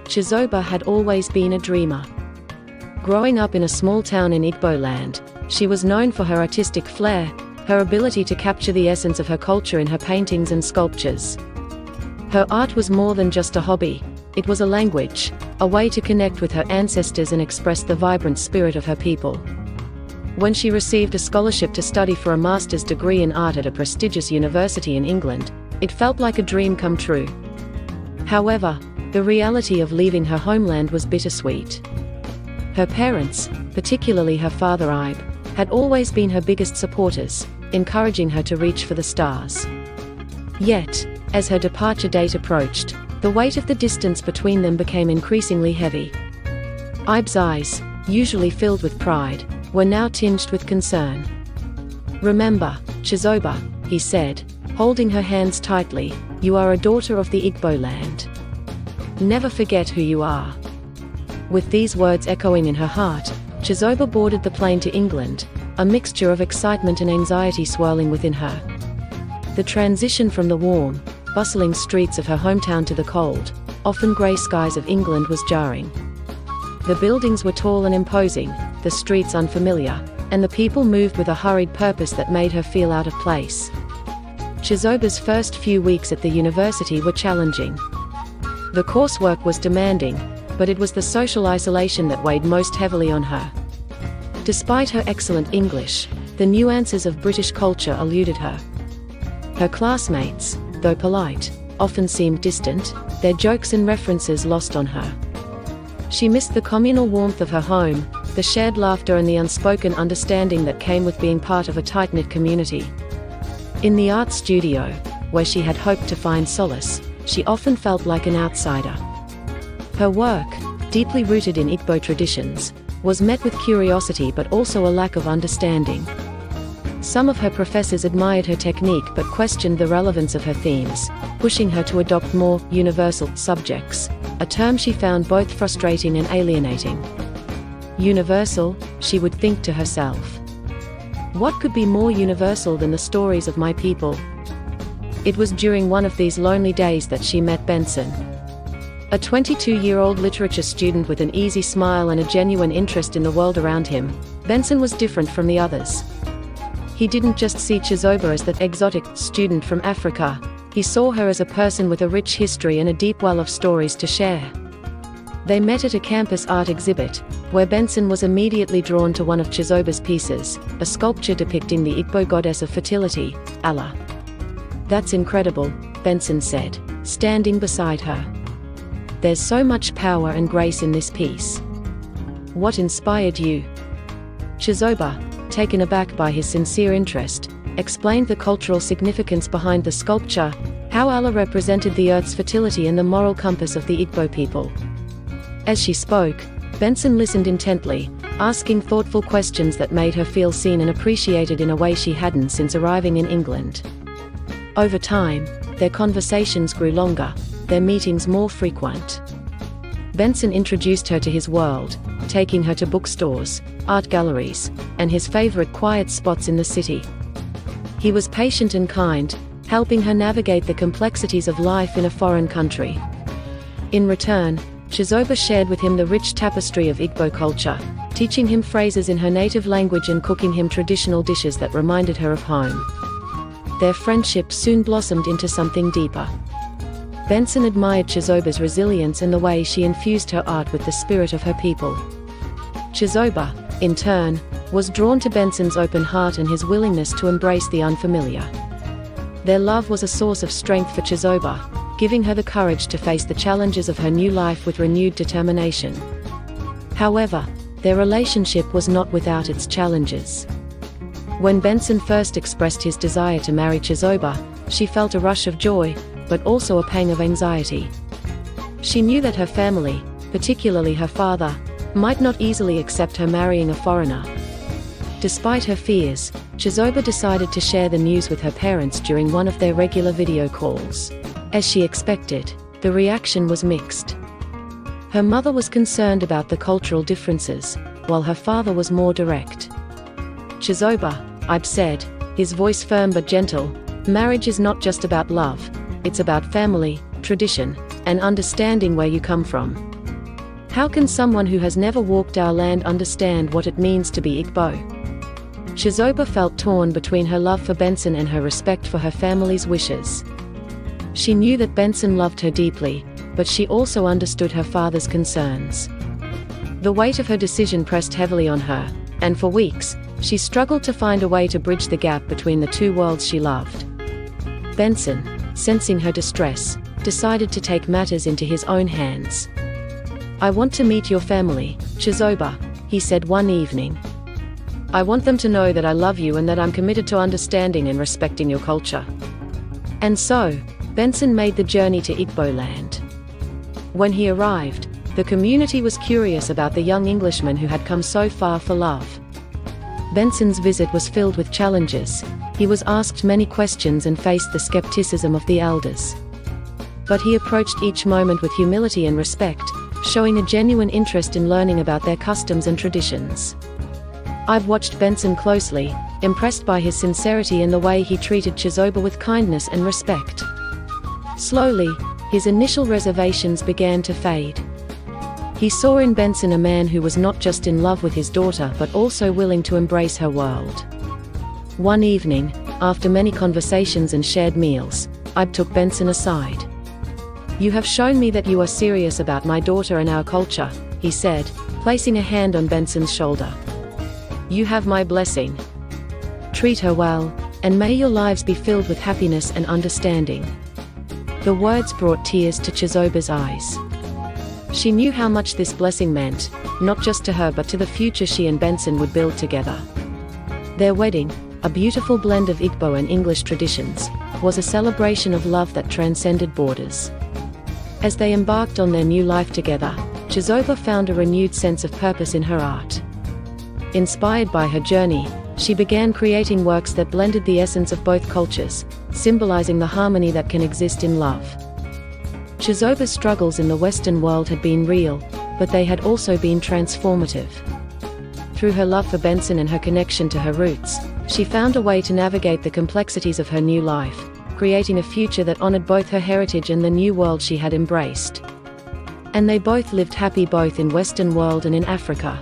Chizoba had always been a dreamer. Growing up in a small town in Igbo land, she was known for her artistic flair, her ability to capture the essence of her culture in her paintings and sculptures. Her art was more than just a hobby, it was a language, a way to connect with her ancestors and express the vibrant spirit of her people. When she received a scholarship to study for a master's degree in art at a prestigious university in England, it felt like a dream come true. However, the reality of leaving her homeland was bittersweet. Her parents, particularly her father Ibe, had always been her biggest supporters, encouraging her to reach for the stars. Yet, as her departure date approached, the weight of the distance between them became increasingly heavy. Ibe's eyes, usually filled with pride, were now tinged with concern. "Remember, Chizoba," he said, holding her hands tightly, "you are a daughter of the Igbo land. Never forget who you are." With these words echoing in her heart, Chizoba boarded the plane to England, a mixture of excitement and anxiety swirling within her. The transition from the warm, bustling streets of her hometown to the cold, often grey skies of England was jarring. The buildings were tall and imposing, the streets unfamiliar, and the people moved with a hurried purpose that made her feel out of place. Chizoba's first few weeks at the university were challenging. The coursework was demanding, but it was the social isolation that weighed most heavily on her. Despite her excellent English, the nuances of British culture eluded her. Her classmates, though polite, often seemed distant, their jokes and references lost on her. She missed the communal warmth of her home, the shared laughter and the unspoken understanding that came with being part of a tight-knit community. In the art studio, where she had hoped to find solace, she often felt like an outsider. Her work, deeply rooted in Igbo traditions, was met with curiosity but also a lack of understanding. Some of her professors admired her technique but questioned the relevance of her themes, pushing her to adopt more universal subjects, a term she found both frustrating and alienating. Universal, she would think to herself. What could be more universal than the stories of my people? It was during one of these lonely days that she met Benson. A 22-year-old literature student with an easy smile and a genuine interest in the world around him, Benson was different from the others. He didn't just see Chizoba as that exotic student from Africa, he saw her as a person with a rich history and a deep well of stories to share. They met at a campus art exhibit, where Benson was immediately drawn to one of Chizoba's pieces, a sculpture depicting the Igbo goddess of fertility, Allah. "That's incredible," Benson said, standing beside her. "There's so much power and grace in this piece. What inspired you?" Chizoba, taken aback by his sincere interest, explained the cultural significance behind the sculpture, how Allah represented the earth's fertility and the moral compass of the Igbo people. As she spoke, Benson listened intently, asking thoughtful questions that made her feel seen and appreciated in a way she hadn't since arriving in England. Over time, their conversations grew longer, their meetings more frequent. Benson introduced her to his world, taking her to bookstores, art galleries, and his favorite quiet spots in the city. He was patient and kind, helping her navigate the complexities of life in a foreign country. In return, Chizoba shared with him the rich tapestry of Igbo culture, teaching him phrases in her native language and cooking him traditional dishes that reminded her of home. Their friendship soon blossomed into something deeper. Benson admired Chizoba's resilience and the way she infused her art with the spirit of her people. Chizoba, in turn, was drawn to Benson's open heart and his willingness to embrace the unfamiliar. Their love was a source of strength for Chizoba, giving her the courage to face the challenges of her new life with renewed determination. However, their relationship was not without its challenges. When Benson first expressed his desire to marry Chizoba, she felt a rush of joy, but also a pang of anxiety. She knew that her family, particularly her father, might not easily accept her marrying a foreigner. Despite her fears, Chizoba decided to share the news with her parents during one of their regular video calls. As she expected, the reaction was mixed. Her mother was concerned about the cultural differences, while her father was more direct. "Chizoba," Ibe said, his voice firm but gentle, "marriage is not just about love, it's about family, tradition, and understanding where you come from. How can someone who has never walked our land understand what it means to be Igbo? Chizoba felt torn between her love for Benson and her respect for her family's wishes. She knew that Benson loved her deeply, but she also understood her father's concerns. The weight of her decision pressed heavily on her, and for weeks, she struggled to find a way to bridge the gap between the two worlds she loved. Benson, sensing her distress, decided to take matters into his own hands. "I want to meet your family, Chizoba," he said one evening. "I want them to know that I love you and that I'm committed to understanding and respecting your culture." And so, Benson made the journey to Igbo land. When he arrived, the community was curious about the young Englishman who had come so far for love. Benson's visit was filled with challenges. He was asked many questions and faced the skepticism of the elders. But he approached each moment with humility and respect, showing a genuine interest in learning about their customs and traditions. I've watched Benson closely, impressed by his sincerity and the way he treated Chizoba with kindness and respect. Slowly, his initial reservations began to fade. He saw in Benson a man who was not just in love with his daughter but also willing to embrace her world. One evening, after many conversations and shared meals, Ib took Benson aside. "You have shown me that you are serious about my daughter and our culture," he said, placing a hand on Benson's shoulder. "You have my blessing. Treat her well, and may your lives be filled with happiness and understanding." The words brought tears to Chizoba's eyes. She knew how much this blessing meant, not just to her but to the future she and Benson would build together. Their wedding, a beautiful blend of Igbo and English traditions, was a celebration of love that transcended borders. As they embarked on their new life together, Chizoba found a renewed sense of purpose in her art. Inspired by her journey, she began creating works that blended the essence of both cultures, symbolizing the harmony that can exist in love. Chizoba's struggles in the Western world had been real, but they had also been transformative. Through her love for Benson and her connection to her roots, she found a way to navigate the complexities of her new life, creating a future that honored both her heritage and the new world she had embraced. And they both lived happy both in Western world and in Africa.